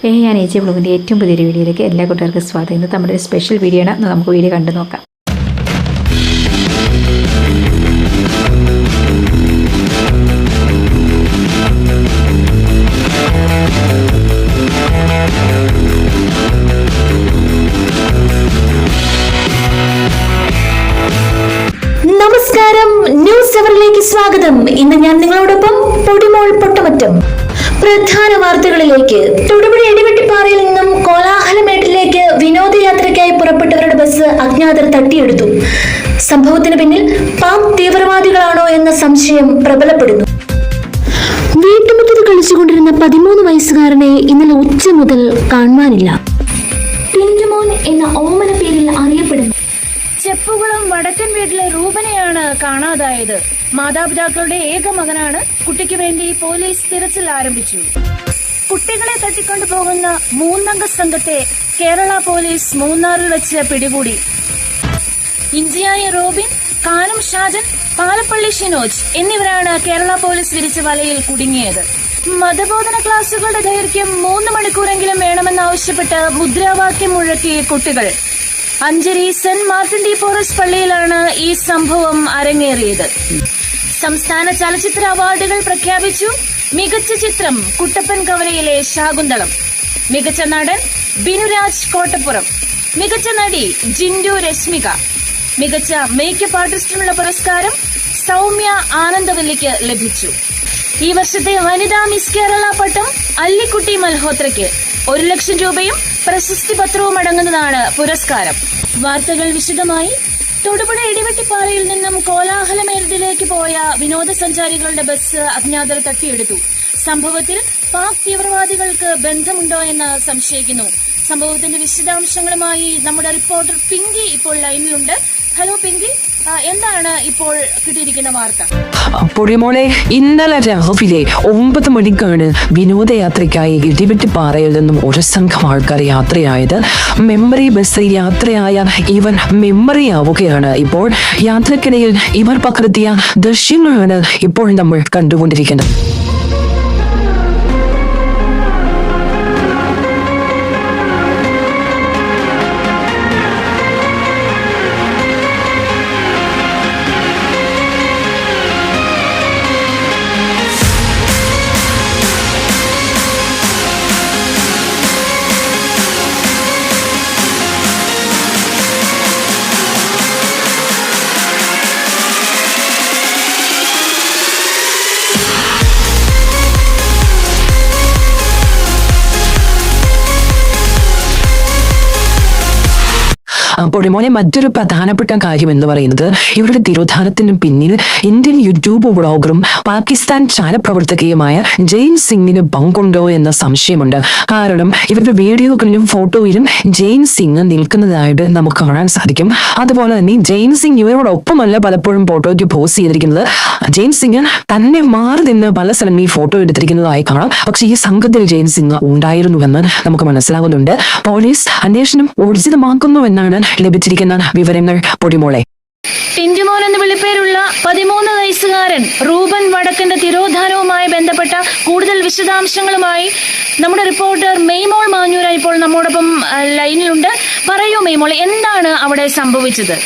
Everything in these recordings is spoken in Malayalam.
ഞാൻ ഏച്ചി ബ്ലോഗിൻ്റെ ഏറ്റവും പുതിയൊരു വീഡിയോയിലേക്ക് എല്ലാ കൂട്ടുകാർക്കും സ്വാഗതം. ഇന്ന് നമ്മുടെ ഒരു സ്പെഷ്യൽ വീഡിയോ ആണ്. നമുക്ക് വീഡിയോ കണ്ടു നോക്കാം. നമസ്കാരം, ന്യൂസ് അവറിലേക്ക് സ്വാഗതം. ഇന്ന് ഞാൻ നിങ്ങളോടൊപ്പം പൊടിമോൾ പൊട്ടമറ്റം. പ്രധാന വാർത്തകളിലേക്ക്. തൊടുപുഴ എടിവെട്ടിപ്പാറയിൽ നിന്നും കോലാഹലമേട്ടിലേക്ക് വിനോദയാത്രയ്ക്കായി പുറപ്പെട്ടവരുടെ ബസ് അജ്ഞാതർ തട്ടിയെടുത്തു. സംഭവത്തിന് പിന്നിൽ പാക് തീവ്രവാദികളാണോ എന്ന സംശയം പ്രബലപ്പെടുന്നു. വീട്ടുമുറ്റത്ത് കളിച്ചുകൊണ്ടിരുന്ന 13 വയസ്സുകാരനെ ഇന്നലെ ഉച്ച മുതൽ കാണുവാനില്ല. ടിൻറ്റുമോൻ എന്ന ഓമന പേരിൽ അറിയപ്പെടുന്നു. ചെപ്പുകുളം വടക്കൻ വീട്ടിലെ റൂബനെയാണ് കാണാതായത്. മാതാപിതാക്കളുടെ ഏക മകനാണ്. കുട്ടിക്ക് വേണ്ടി പോലീസ് തിരച്ചിൽ ആരംഭിച്ചു. കുട്ടികളെ തട്ടിക്കൊണ്ടുപോകുന്ന 3 സംഘത്തെ കേരള പോലീസ് മൂന്നാറിൽ വെച്ച് പിടികൂടി. ഇഞ്ചിയായ റോബിൻ, കാനം ഷാജൻ, പാലപ്പള്ളി ഷിനോജ് എന്നിവരാണ് കേരള പോലീസ് വിരിച്ച വലയിൽ കുടുങ്ങിയത്. മതബോധന ക്ലാസുകളുടെ ദൈർഘ്യം 3 മണിക്കൂറെങ്കിലും വേണമെന്നാവശ്യപ്പെട്ട് മുദ്രാവാക്യം മുഴക്കി കുട്ടികൾ. അഞ്ചരി സെന്റ് മാർട്ടിൻ ഡി പോറസ് പള്ളിയിലാണ് ഈ സംഭവം അരങ്ങേറിയത്. സംസ്ഥാന ചലച്ചിത്ര അവാർഡുകൾ പ്രഖ്യാപിച്ചു. മികച്ച ചിത്രം കുട്ടപ്പൻ കവലയിലെ ശാകുന്തളം, മികച്ച നടൻ ബിനുരാജ് കോട്ടപ്പുറം, മികച്ച നടി ജിൻഡു രശ്മിക, മികച്ച മേക്കപ്പ് ആർട്ടിസ്റ്റിനുള്ള പുരസ്കാരം സൗമ്യ ആനന്ദവല്ലിക്ക് ലഭിച്ചു. ഈ വർഷത്തെ വനിതാ മിസ് കേരള പട്ടം അല്ലിക്കുട്ടി മൽഹോത്രയ്ക്ക് 1 ലക്ഷം രൂപയും പ്രശസ്തി പത്രവും അടങ്ങുന്നതാണ് പുരസ്കാരം. വാർത്തകൾ വിശദമായി. തൊടുപുഴ എടിവെട്ടിപ്പാറയിൽ നിന്നും കോലാഹലമേരടിലേക്ക് പോയ വിനോദസഞ്ചാരികളുടെ ബസ് അജ്ഞാതർ തട്ടിയെടുത്തു. സംഭവത്തിൽ പാക് തീവ്രവാദികൾക്ക് ബന്ധമുണ്ടോ എന്ന് സംശയിക്കുന്നു. സംഭവത്തിന്റെ വിശദാംശങ്ങളുമായി നമ്മുടെ റിപ്പോർട്ടർ പിങ്കി ഇപ്പോൾ ലൈനിലുണ്ട്. ഹലോ പിങ്കി, എന്താണ് ഇപ്പോൾ കിട്ടിയിരിക്കുന്ന വാർത്ത? പൊടിമോളെ, ഇന്നലെ രാവിലെ 9 മണിക്കാണ് വിനോദയാത്രയ്ക്കായി ഇടിവെട്ടിപ്പാറയിൽ നിന്നും ഒരു സംഘം ആൾക്കാർ യാത്രയായത്. മെമ്മറി ബസ്സിൽ യാത്രയായ ഇവർ മെമ്മറി ആവുകയാണ്. ഇപ്പോൾ യാത്രക്കിടയിൽ ഇവർ പകർത്തിയ ദൃശ്യങ്ങളാണ് ഇപ്പോൾ നമ്മൾ കണ്ടുകൊണ്ടിരിക്കുന്നത്. പൊടിമോനെ, മറ്റൊരു പ്രധാനപ്പെട്ട കാര്യം എന്ന് പറയുന്നത് ഇവരുടെ തിരോധാനത്തിന് പിന്നിൽ ഇന്ത്യൻ യൂട്യൂബ് വ്ളോഗറും പാകിസ്ഥാൻ ചാനപ്രവർത്തകയുമായ ജെയിൻ സിംഗിന് പങ്കുണ്ടോ എന്ന സംശയമുണ്ട്. കാരണം ഇവരുടെ വീഡിയോകളിലും ഫോട്ടോയിലും ജെയിൻ സിംഗ് നിൽക്കുന്നതായിട്ട് നമുക്ക് കാണാൻ സാധിക്കും. അതുപോലെ തന്നെ ജെയിൻ സിംഗ് ഇവരോടൊപ്പമല്ല പലപ്പോഴും ഫോട്ടോയ്ക്ക് പോസ്റ്റ് ചെയ്തിരിക്കുന്നത്. ജെയിൻ സിംഗ് തന്നെ മാറി നിന്ന് പല സ്ഥലങ്ങളിൽ ഈ ഫോട്ടോ എടുത്തിരിക്കുന്നതായി കാണാം. പക്ഷെ ഈ സംഘത്തിൽ ജെയിൻ സിംഗ് ഉണ്ടായിരുന്നുവെന്ന് നമുക്ക് മനസ്സിലാകുന്നുണ്ട്. പോലീസ് അന്വേഷണം ഊർജിതമാക്കുന്നുവെന്നാണ് ലഭിച്ചിരിക്കുന്ന വിവരങ്ങൾ. പൊടിമോളെ, ടിൻറ്റുമോൻ എന്ന് വിളിപ്പേരുള്ള 13 വയസ്സുകാരൻ റൂബൻ വടക്കന്റെ തിരോധാനവുമായി ബന്ധപ്പെട്ട കൂടുതൽ വിശദാംശങ്ങളുമായി നമ്മുടെ റിപ്പോർട്ടർ മെയ്മോൾ മാഞ്ഞൂര ഇപ്പോൾ നമ്മോടൊപ്പം ലൈനിലുണ്ട്. പറയൂ മെയ്മോൾ, എന്താണ് അവിടെ സംഭവിച്ചത്?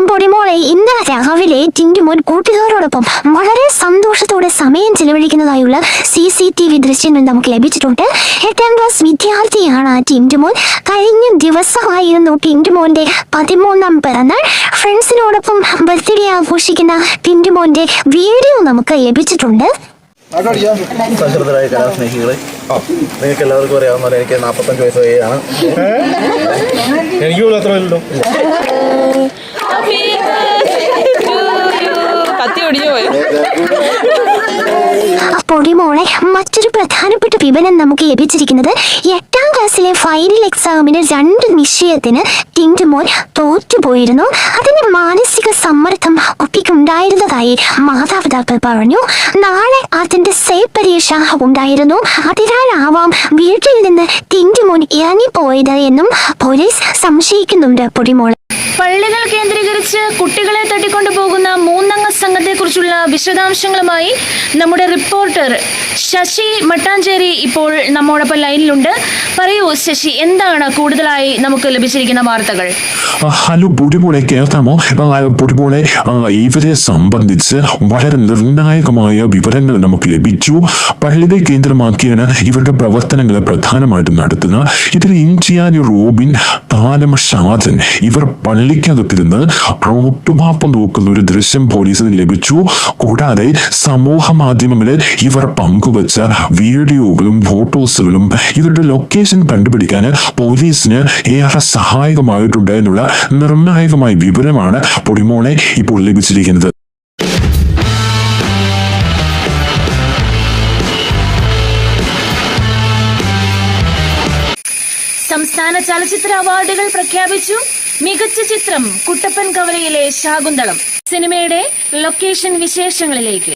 പൊടിമോളെ, ഇന്നലെ രാവിലെ ടിൻറ്റുമോൻ കൂട്ടുകാരോടൊപ്പം വളരെ സന്തോഷത്തോടെ സമയം ചെലവഴിക്കുന്നതായുള്ള CCTV ദൃശ്യങ്ങൾ നമുക്ക് ലഭിച്ചിട്ടുണ്ട്. 8ാം ക്ലാസ് വിദ്യാർത്ഥിയാണ് ടിൻറ്റുമോൻ. കഴിഞ്ഞ ദിവസമായിരുന്നു ടിൻറ്റുമോന്റെ 13ാം പിറന്നാൾ. ഫ്രണ്ട്സിനോടൊപ്പം ബർത്ത്ഡേ ആഘോഷിക്കുന്ന ടിൻറ്റുമോന്റെ വീഡിയോ നമുക്ക് ലഭിച്ചിട്ടുണ്ട്. സഹൃദരായ കലാസ്നേഹികളെ, നിങ്ങൾക്ക് എല്ലാവർക്കും അറിയാവുന്ന പോലെ എനിക്ക് 45 വയസ്സ് വരെയാണ്. എനിക്ക് പോലും അത്ര വല്ലല്ലോ. പൊടിമോളെ, മറ്റൊരു പ്രധാനപ്പെട്ട വിവരം നമുക്ക് ലഭിച്ചിരിക്കുന്നത് 8ാം ക്ലാസ്സിലെ ഫൈനൽ എക്സാമിന് 2 നിശ്ചയത്തിന് ടിൻറ്റുമോൻ തോറ്റുപോയിരുന്നു. അതിന്റെ മാനസിക സമ്മർദ്ദം കുട്ടിക്കുണ്ടായിരുന്നതായി മാതാപിതാക്കൾ പറഞ്ഞു. നാളെ അതിന്റെ സേവ് പരീക്ഷ ഉണ്ടായിരുന്നു. അതിനാലാവാം വീട്ടിൽ നിന്ന് ടിൻറ്റുമോൻ ഇറങ്ങിപ്പോയത് എന്നും പോലീസ് സംശയിക്കുന്നുണ്ട്. പൊടിമോളെ, പള്ളികൾ കേന്ദ്രീകരിച്ച് കുട്ടികളെ തട്ടിക്കൊണ്ടുപോകുന്ന 3-അംഗ സംഘത്തെക്കുറിച്ചുള്ള വിശദാംശങ്ങളുമായി നമ്മുടെ റിപ്പോർട്ടർ ശശി മട്ടാഞ്ചേരി ഇപ്പോൾ നമ്മോടൊപ്പം ലൈനിലുണ്ട്. പറയൂ ശശി, എന്താണ് കൂടുതലായി നമുക്ക് ലഭിച്ചിരിക്കുന്ന വാർത്തകൾ? ഹലോ പൊടിമോളെ, കേൾക്കാമോ? പൊടിമോളെ, ഇവരെ സംബന്ധിച്ച് വളരെ നിർണായകമായ വിവരങ്ങൾ നമുക്ക് ലഭിച്ചു. പള്ളികൾ കേന്ദ്രമാക്കിയാണ് ഇവരുടെ പ്രവർത്തനങ്ങൾ പ്രധാനമായിട്ടും നടത്തുന്നത്. ഇതിൽ ഇഞ്ചിയാനി റോബിൻ, താലം ഷാജൻ ഇവർ പള്ളിക്കകത്തിരുന്ന് റോട്ടുമാപ്പ് നോക്കുന്ന ഒരു ദൃശ്യം പോലീസിന് ലഭിച്ചു. കൂടാതെ സമൂഹ മാധ്യമങ്ങളിൽ ഇവർ പങ്കുവച്ച വീഡിയോകളും ഫോട്ടോസുകളും ഇവരുടെ ലൊക്കേഷൻ കണ്ടുപിടിക്കാൻ പോലീസിന് ഏറെ സഹായകമായിട്ടുണ്ട് എന്നുള്ള നിർണായകമായ വിവരമാണ് പൊടിമോളെ ഇപ്പോൾ ലഭിച്ചിരിക്കുന്നത്. സംസ്ഥാന ചലച്ചിത്ര അവാർഡുകൾ പ്രഖ്യാപിച്ചു. മികച്ച ചിത്രം കുട്ടപ്പൻ കവലയിലെ ശാകുന്തളം. സിനിമയുടെ ലൊക്കേഷൻ വിശേഷങ്ങളിലേക്ക്.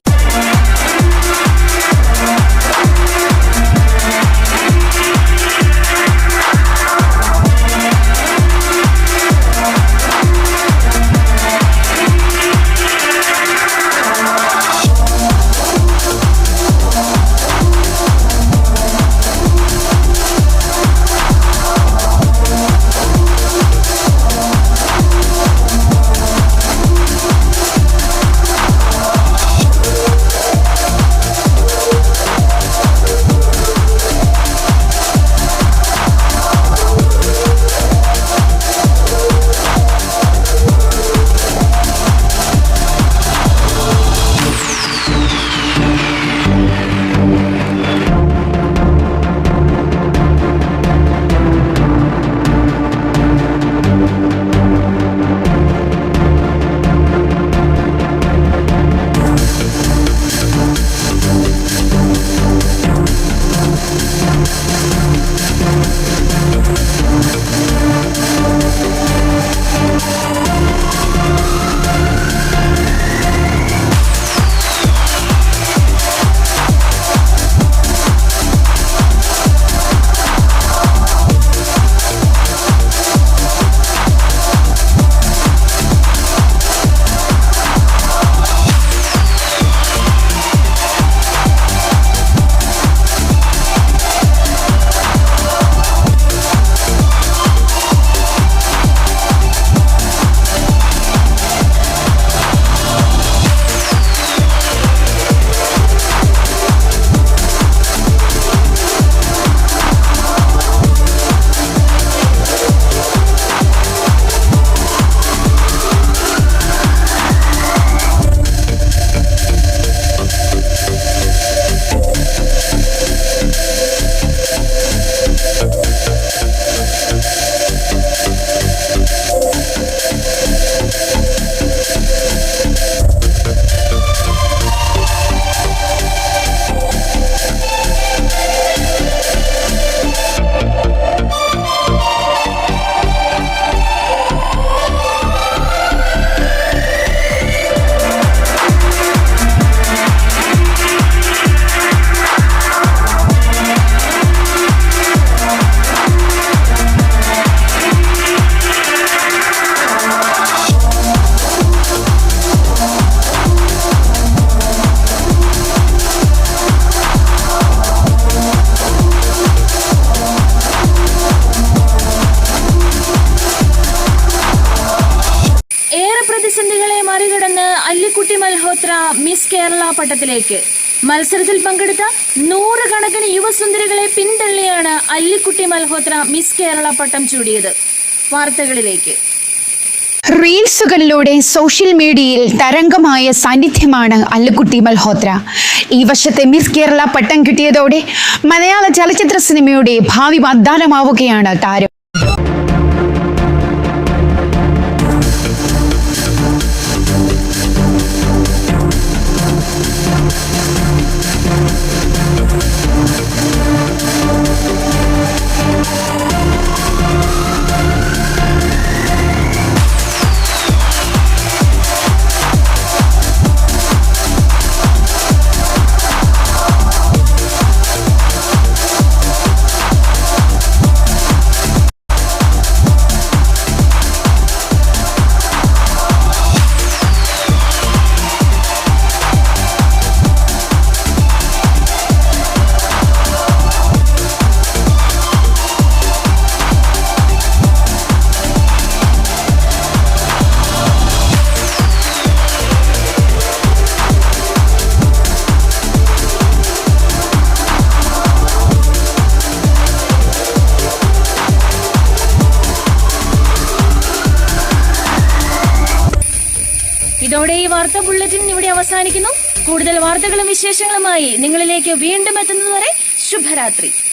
പ്രതിസന്ധികളെ മറികടന്ന് അല്ലിക്കുട്ടി മൽഹോത്ര മിസ് കേരള പട്ടത്തിലേക്ക്. മത്സരത്തിൽ പങ്കെടുത്ത 100 കണക്കിന് യുവസുന്ദരികളെ പിന്തള്ളിയാണ് അല്ലിക്കുട്ടി മൽഹോത്ര മിസ് കേരള പട്ടം ചൂടിയത്. വാർത്തകളിലേക്ക്. റീൽസുകളിലൂടെ സോഷ്യൽ മീഡിയയിൽ തരംഗമായ സാന്നിധ്യമാണ് അല്ലിക്കുട്ടി മൽഹോത്ര. ഈ വർഷത്തെ മിസ് കേരള പട്ടം കിട്ടിയതോടെ മലയാള ചലച്ചിത്ര സിനിമയുടെ ഭാവി വാഗ്ദാനമാവുകയാണ് താരം. ഇതോടെ ഈ വാർത്താ ബുള്ളറ്റിൻ ഇവിടെ അവസാനിക്കുന്നു. കൂടുതൽ വാർത്തകളും വിശേഷങ്ങളുമായി നിങ്ങളിലേക്ക് വീണ്ടും എത്തുന്നതുവരെ ശുഭരാത്രി.